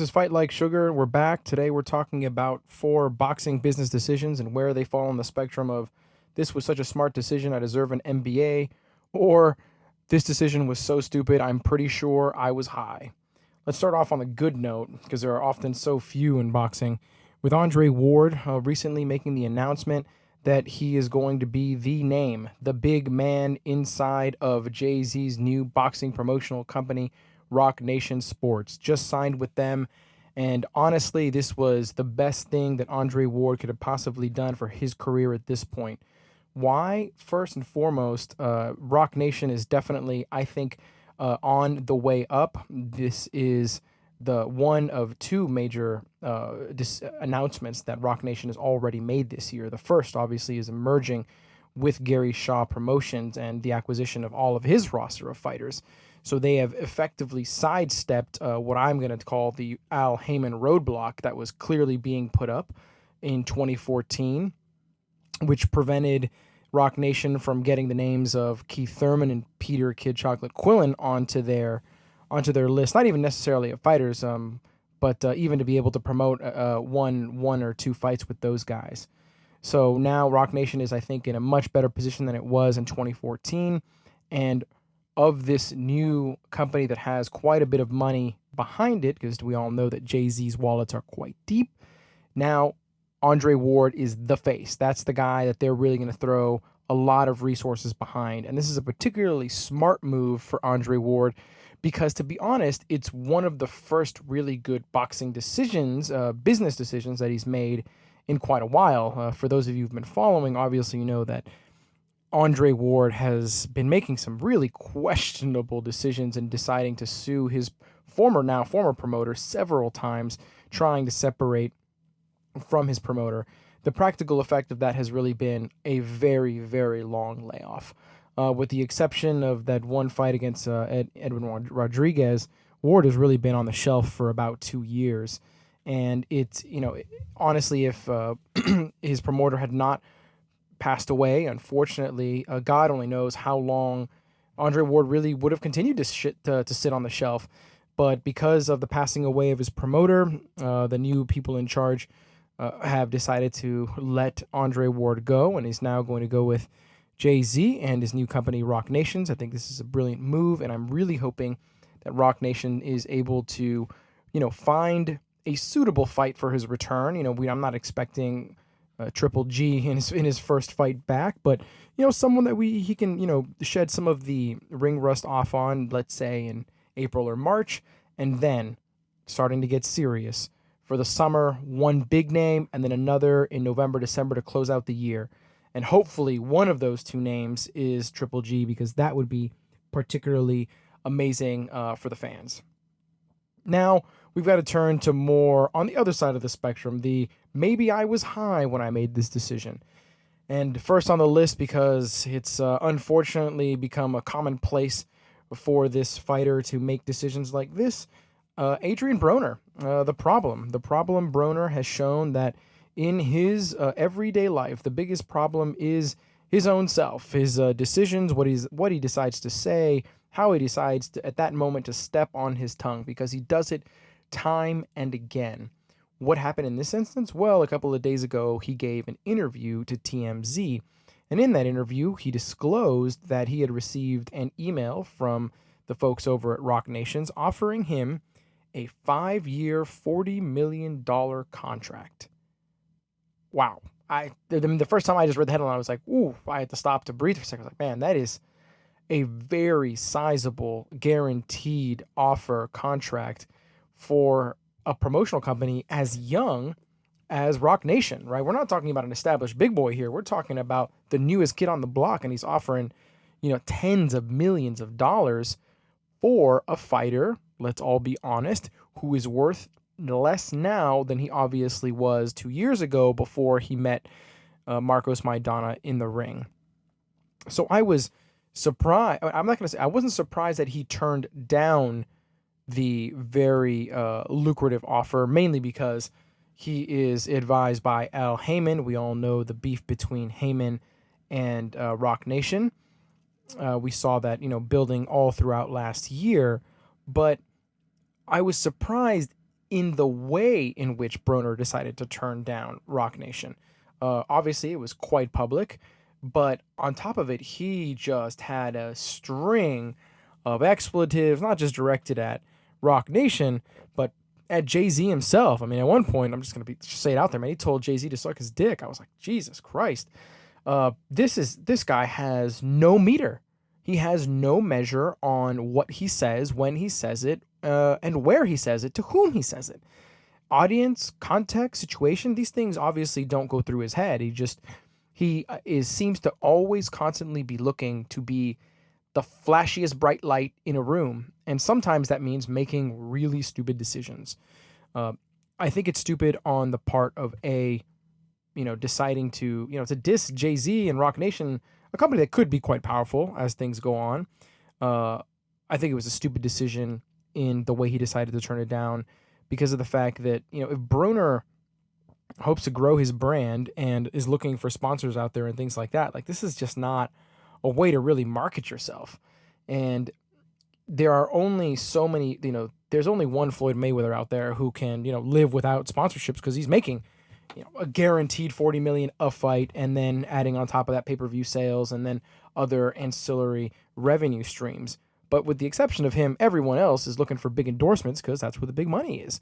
is Fight Like Sugar. We're back. Today we're talking about 4 boxing business decisions and where they fall on the spectrum of this was such a smart decision, I deserve an MBA, or this decision was so stupid, I'm pretty sure I was high. Let's start off on a good note because there are often so few in boxing. With Andre Ward recently making the announcement that he is going to be the name, the big man inside of Jay-Z's new boxing promotional company, Rock Nation Sports. Just signed with them. And honestly, this was the best thing that Andre Ward could have possibly done for his career at this point. Why? First and foremost, Rock Nation is definitely, I think, on the way up. This is the one of 2 major announcements that Rock Nation has already made this year. The first, obviously, is emerging with Gary Shaw Promotions and the acquisition of all of his roster of fighters. So they have effectively sidestepped what I'm going to call the Al Heyman roadblock that was clearly being put up in 2014, which prevented Rock Nation from getting the names of Keith Thurman and Peter Kid Chocolate Quillin onto their list. Not even necessarily of fighters, but even to be able to promote one or 2 fights with those guys. So now Rock Nation is, I think, in a much better position than it was in 2014. And of this new company that has quite a bit of money behind it, because we all know that Jay-Z's wallets are quite deep, now Andre Ward is the face. That's the guy that they're really going to throw a lot of resources behind. And this is a particularly smart move for Andre Ward because, to be honest, it's one of the first really good boxing decisions, business decisions that he's made in quite a while. For those of you who've been following, obviously you know that Andre Ward has been making some really questionable decisions and deciding to sue his former promoter several times, trying to separate from his promoter. The practical effect of that has really been a very, very long layoff. With the exception of that one fight against Edwin Rodriguez, Ward has really been on the shelf for about 2 years. And it's, honestly, if his promoter had not passed away, unfortunately, God only knows how long Andre Ward really would have continued to sit on the shelf. But because of the passing away of his promoter, the new people in charge have decided to let Andre Ward go, and he's now going to go with Jay-Z and his new company, Rock Nations. I think this is a brilliant move, and I'm really hoping that Rock Nation is able to, find a suitable fight for his return. I'm not expecting Triple G in his first fight back, but someone that he can shed some of the ring rust off on, let's say in April or March, and then starting to get serious for the summer, one big name and then another in November, December to close out the year. And hopefully one of those 2 names is Triple G, because that would be particularly amazing for the fans. Now, we've got to turn to more on the other side of the spectrum, the maybe I was high when I made this decision. And first on the list, because it's unfortunately become a commonplace for this fighter to make decisions like this, Adrien Broner, the problem. The problem Broner has shown that in his everyday life, the biggest problem is his own self, his decisions, what he decides to say, how he decides to, at that moment, to step on his tongue, because he does it time and again. What happened in this instance? Well, a couple of days ago, he gave an interview to TMZ. And in that interview, he disclosed that he had received an email from the folks over at Rock Nations offering him a 5-year, $40 million contract. Wow. The first time I just read the headline, I was like, ooh, I had to stop to breathe for a second. I was like, man, that is a very sizable guaranteed offer contract for a promotional company as young as Rock Nation, right? We're not talking about an established big boy here. We're talking about the newest kid on the block, and he's offering, tens of millions of dollars for a fighter, let's all be honest, who is worth less now than he obviously was 2 years ago before he met Marcos Maidana in the ring. So I was surprised. I wasn't surprised that he turned down the very lucrative offer, mainly because he is advised by Al Heyman. We all know the beef between Heyman and Rock Nation. We saw that, building all throughout last year, but I was surprised in the way in which Broner decided to turn down Rock Nation. Obviously, it was quite public, but on top of it, he just had a string of expletives, not just directed at Rock Nation, but at Jay-Z himself. I mean, at one point, I'm just going to say it out there, man, he told Jay-Z to suck his dick. I was like, Jesus Christ. This guy has no meter. He has no measure on what he says, when he says it, and where he says it, to whom he says it. Audience, context, situation, these things obviously don't go through his head. He seems to always constantly be looking to be the flashiest bright light in a room, and sometimes that means making really stupid decisions. I think it's stupid on the part of deciding to diss Jay-Z and Rock Nation, a company that could be quite powerful as things go on. I think it was a stupid decision in the way he decided to turn it down, because of the fact that, if Broner hopes to grow his brand and is looking for sponsors out there and things like that, like, this is just not a way to really market yourself. And there are only so many, there's only one Floyd Mayweather out there who can, live without sponsorships, because he's making, a guaranteed $40 million a fight, and then adding on top of that pay-per-view sales and then other ancillary revenue streams. But with the exception of him, everyone else is looking for big endorsements, because that's where the big money is.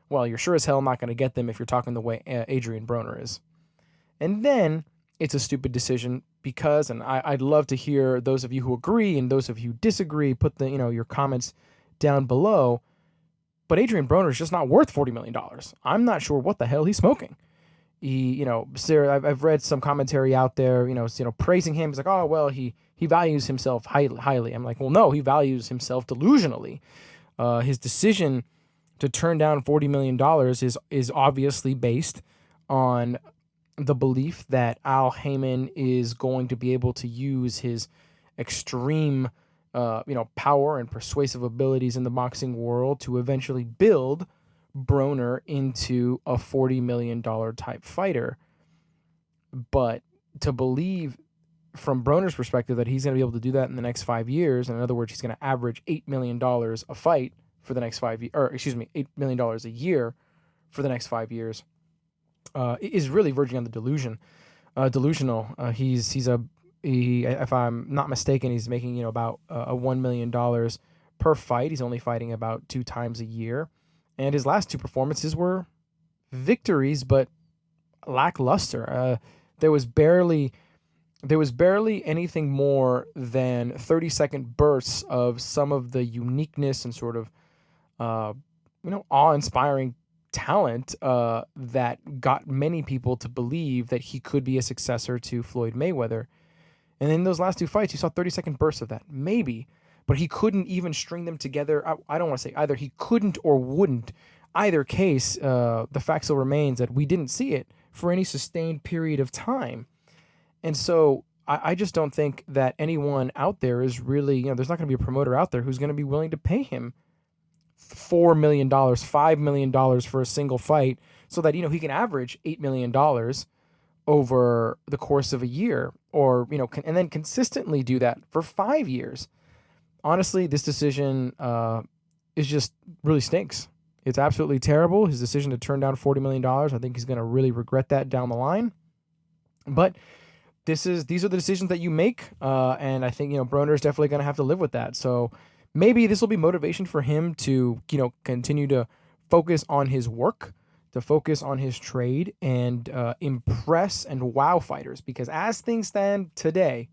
Well, you're sure as hell not going to get them if you're talking the way Adrien Broner is. And then it's a stupid decision because, and I'd love to hear those of you who agree and those of you who disagree, put your comments down below. But Adrien Broner is just not worth $40 million. I'm not sure what the hell he's smoking. I've read some commentary out there, praising him. It's like, oh, well, he values himself highly. I'm like, well, no, he values himself delusionally. His decision to turn down $40 million is obviously based on the belief that Al Heyman is going to be able to use his extreme, power and persuasive abilities in the boxing world to eventually build Broner into a $40 million type fighter. But to believe from Broner's perspective that he's going to be able to do that in the next 5 years, in other words, he's going to average $8 million a fight for the next 5 years, $8 million a year for the next 5 years, is really verging on the delusional. If I'm not mistaken, he's making, about $1 million per fight. He's only fighting about 2 times a year. And his last 2 performances were victories, but lackluster. There was barely anything more than 30-second bursts of some of the uniqueness and sort of, awe-inspiring talent that got many people to believe that he could be a successor to Floyd Mayweather. And in those last 2 fights, you saw 30-second bursts of that, maybe. But he couldn't even string them together. I don't want to say either he couldn't or wouldn't. Either case, the fact still remains that we didn't see it for any sustained period of time. And so I just don't think that anyone out there is really, there's not going to be a promoter out there who's going to be willing to pay him $4 million, $5 million for a single fight so that, he can average $8 million over the course of a year, or, and then consistently do that for 5 years. Honestly, this decision is just really stinks. It's absolutely terrible. His decision to turn down $40 million, I think he's going to really regret that down the line. But these are the decisions that you make, and I think Broner is definitely going to have to live with that. So maybe this will be motivation for him to continue to focus on his work, to focus on his trade, and impress and wow fighters. Because as things stand today,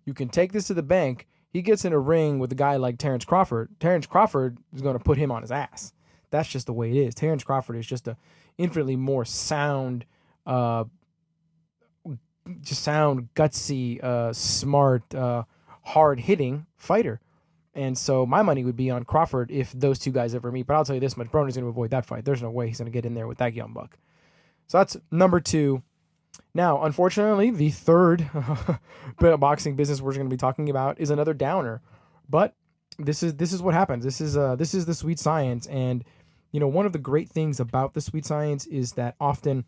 you can take this to the bank. He gets in a ring with a guy like Terrence Crawford. Terrence Crawford is going to put him on his ass. That's just the way it is. Terrence Crawford is just a infinitely more sound, gutsy, smart, hard-hitting fighter. And so my money would be on Crawford if those 2 guys ever meet. But I'll tell you this much, Broner's going to avoid that fight. There's no way he's going to get in there with that young buck. So that's number 2. Now, unfortunately, the third boxing business we're going to be talking about is another downer. But this is what happens. This is the sweet science. And, one of the great things about the sweet science is that often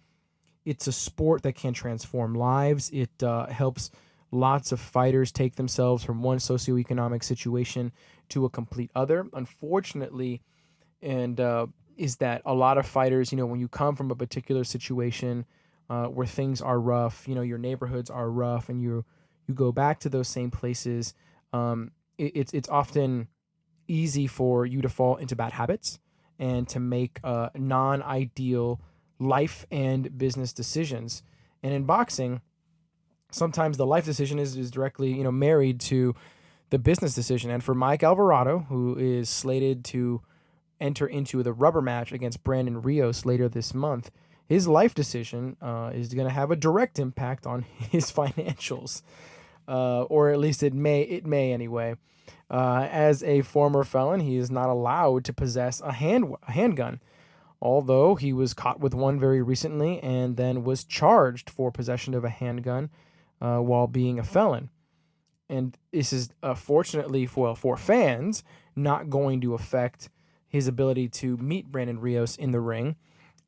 it's a sport that can transform lives. It helps lots of fighters take themselves from one socioeconomic situation to a complete other. Unfortunately, and is that a lot of fighters, when you come from a particular situation where things are rough, your neighborhoods are rough, and you go back to those same places, it's often easy for you to fall into bad habits and to make non-ideal life and business decisions. And in boxing, sometimes the life decision is directly married to the business decision. And for Mike Alvarado, who is slated to enter into the rubber match against Brandon Rios later this month, his life decision is going to have a direct impact on his financials, or at least it may anyway. As a former felon, he is not allowed to possess a handgun, although he was caught with one very recently and then was charged for possession of a handgun while being a felon. And this is fortunately for fans not going to affect his ability to meet Brandon Rios in the ring,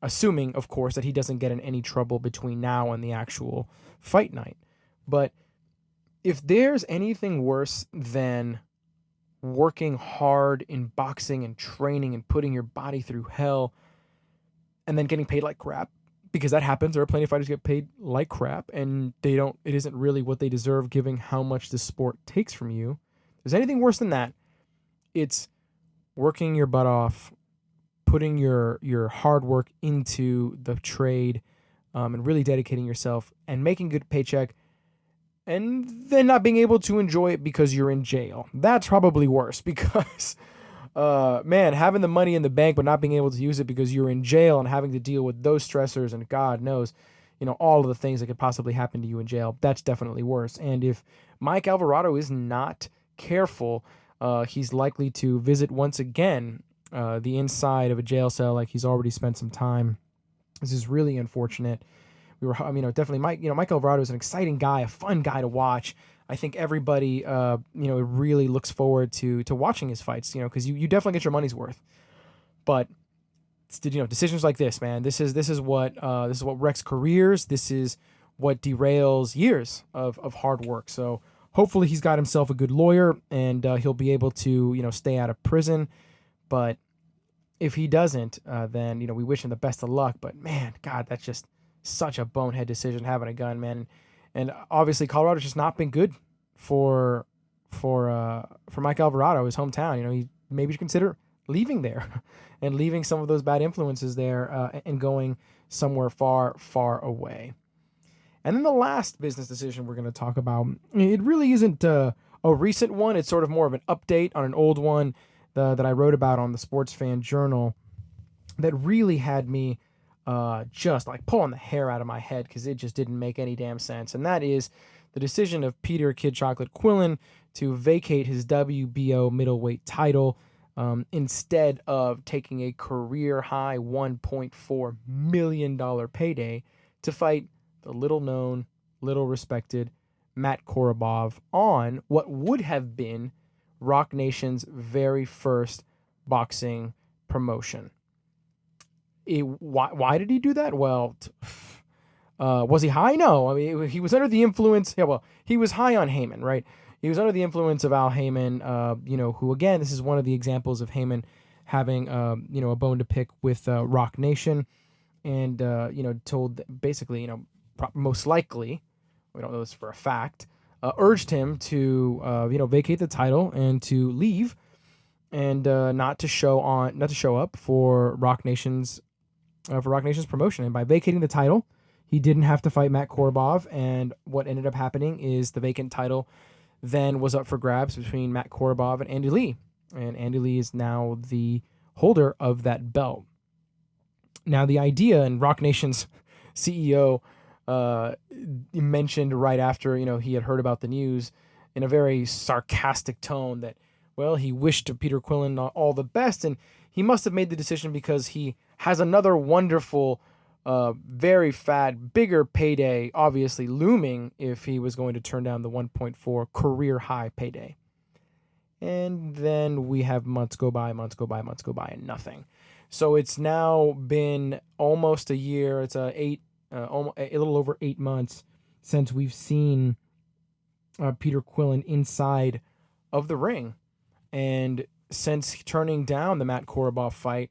assuming, of course, that he doesn't get in any trouble between now and the actual fight night. But if there's anything worse than working hard in boxing and training and putting your body through hell and then getting paid like crap, because that happens, there are plenty of fighters get paid like crap and it isn't really what they deserve given how much the sport takes from you. If there's anything worse than that, it's working your butt off, putting your hard work into the trade, and really dedicating yourself and making a good paycheck, and then not being able to enjoy it because you're in jail. That's probably worse because, man, having the money in the bank but not being able to use it because you're in jail and having to deal with those stressors and God knows, all of the things that could possibly happen to you in jail, that's definitely worse. And if Mike Alvarado is not careful, he's likely to visit once again the inside of a jail cell like he's already spent some time. This is really unfortunate. Definitely Mike Alvarado is an exciting guy, a fun guy to watch. I think everybody, really looks forward to watching his fights, because you definitely get your money's worth. But decisions like this, man, this is what wrecks careers. This is what derails years of hard work. So hopefully he's got himself a good lawyer and he'll be able to stay out of prison. But if he doesn't, then we wish him the best of luck. But man, God, that's just such a bonehead decision, having a gun, man. And obviously Colorado's just not been good for Mike Alvarado, his hometown. He maybe should consider leaving there and leaving some of those bad influences there and going somewhere far, far away. And then the last business decision we're going to talk about, it really isn't a recent one. It's sort of more of an update on an old one that I wrote about on the Sports Fan Journal that really had me just like pulling the hair out of my head because it just didn't make any damn sense. And that is the decision of Peter Kid Chocolate Quillin to vacate his WBO middleweight title instead of taking a career-high $1.4 million payday to fight the little-known, little-respected Matt Korobov on what would have been Rock Nation's very first boxing promotion. Why did he do that? Well, was he high? No. I mean, he was under the influence. Yeah, well, he was high on Heyman, right? He was under the influence of Al Heyman, who, again, this is one of the examples of Heyman having, a bone to pick with Rock Nation and, told basically, most likely, we don't know this for a fact, urged him to, vacate the title and to leave and not to show up for Rock Nation's promotion. And by vacating the title, he didn't have to fight Matt Korobov. And what ended up happening is the vacant title then was up for grabs between Matt Korobov and Andy Lee. And Andy Lee is now the holder of that belt. Now, the idea, and Rock Nation's CEO mentioned right after, he had heard about the news in a very sarcastic tone that, well, he wished Peter Quillin all the best, and he must have made the decision because he has another wonderful, very fat, bigger payday, obviously looming if he was going to turn down the 1.4 career high payday. And then we have months go by, and nothing. So it's now been almost a year. It's a little over 8 months since we've seen Peter Quillin inside of the ring. And since turning down the Matt Korobov fight,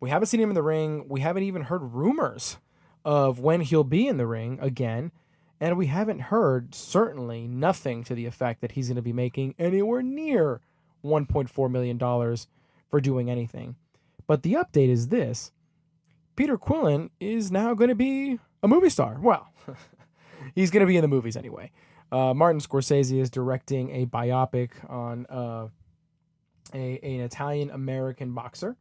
We haven't seen him in the ring. We haven't even heard rumors of when he'll be in the ring again. And we haven't heard, certainly, nothing to the effect that he's going to be making anywhere near $1.4 million for doing anything. But the update is this. Peter Quillin is now going to be a movie star. Well, he's going to be in the movies anyway. Martin Scorsese is directing a biopic on an Italian-American boxer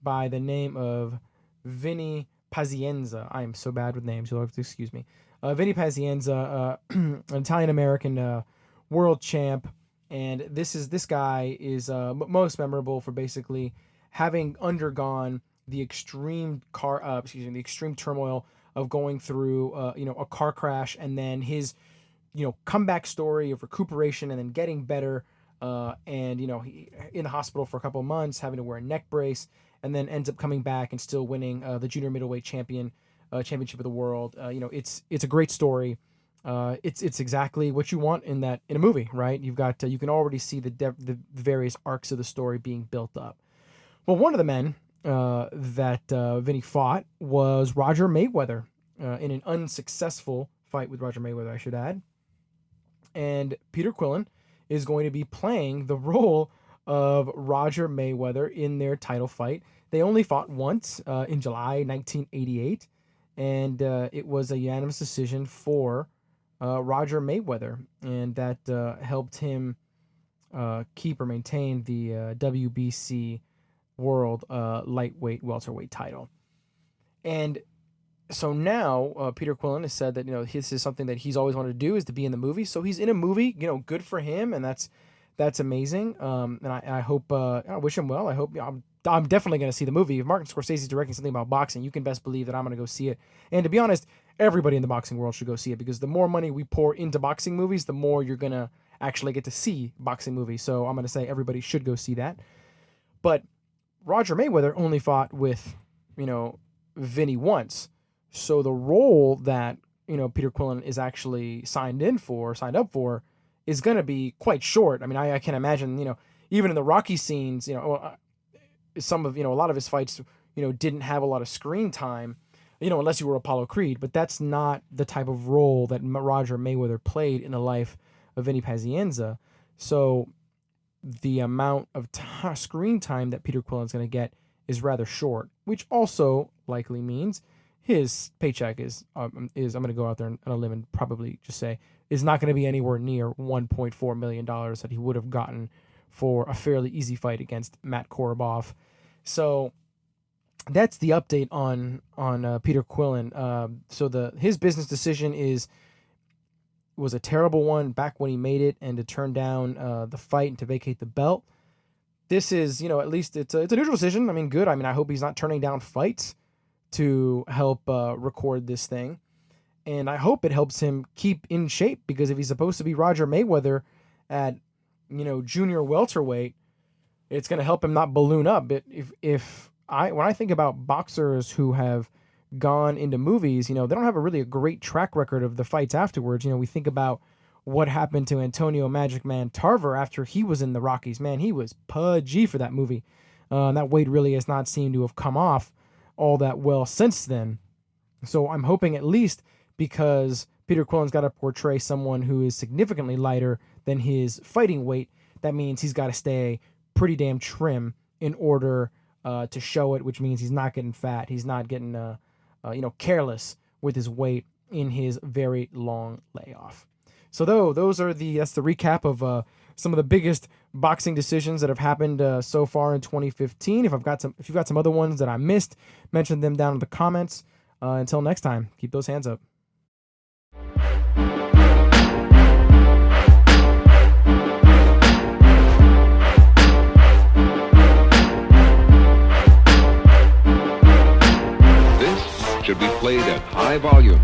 by the name of Vinny Pazienza. I am so bad with names. You'll have to excuse me. Vinny Pazienza, an Italian-American world champ. And this guy is most memorable for basically having undergone the extreme turmoil of going through a car crash, and then his comeback story of recuperation and then getting better, and he in the hospital for a couple of months, having to wear a neck brace, and then ends up coming back and still winning the junior middleweight championship of the world. It's a great story. It's exactly what you want in a movie, right? You've got you can already see the various arcs of the story being built up. Well, one of the men that Vinny fought was Roger Mayweather in an unsuccessful fight with Roger Mayweather, I should add. And Peter Quillin is going to be playing the role of Roger Mayweather in their title fight. They only fought once in July 1988, and it was a unanimous decision for Roger Mayweather, and that helped him keep or maintain the WBC World lightweight welterweight title. And so now Peter Quillin has said that this is something that he's always wanted to do, is to be in the movie. So he's in a movie, good for him, and that's amazing. And I hope I wish him well. I hope I'm definitely going to see the movie. If Martin Scorsese is directing something about boxing, you can best believe that I'm going to go see it. And to be honest, everybody in the boxing world should go see it, because the more money we pour into boxing movies, the more you're going to actually get to see boxing movies. So I'm going to say everybody should go see that. But Roger Mayweather only fought with, Vinny once. So the role that, Peter Quillin is actually signed up for is going to be quite short. I mean, I can imagine, even in the Rocky scenes, a lot of his fights, didn't have a lot of screen time, unless you were Apollo Creed. But that's not the type of role that Roger Mayweather played in the life of Vinny Pazienza. So the amount of screen time that Peter Quillin's going to get is rather short, which also likely means his paycheck is I'm going to go out there on a limb and probably just say is not going to be anywhere near $1.4 million that he would have gotten for a fairly easy fight against Matt Korobov. So that's the update on Peter Quillin. So his business decision was a terrible one back when he made it, and to turn down the fight and to vacate the belt. This is, at least it's a neutral decision. I mean, good. I mean, I hope he's not turning down fights to help record this thing. And I hope it helps him keep in shape, because if he's supposed to be Roger Mayweather at, junior welterweight, it's going to help him not balloon up. But when I think about boxers who have gone into movies, they don't have a great track record of the fights afterwards. We think about what happened to Antonio Magic Man Tarver after he was in the Rockies. Man, he was pudgy for that movie. That weight really has not seemed to have come off all that well since then. So I'm hoping, at least because Peter Quillin's got to portray someone who is significantly lighter than his fighting weight, that means he's got to stay pretty damn trim in order to show it, which means he's not getting fat. He's not getting careless with his weight in his very long layoff. So that's the recap of some of the biggest boxing decisions that have happened so far in 2015. If you've got some other ones that I missed, mention them down in the comments. Until next time, keep those hands up. This should be played at high volume.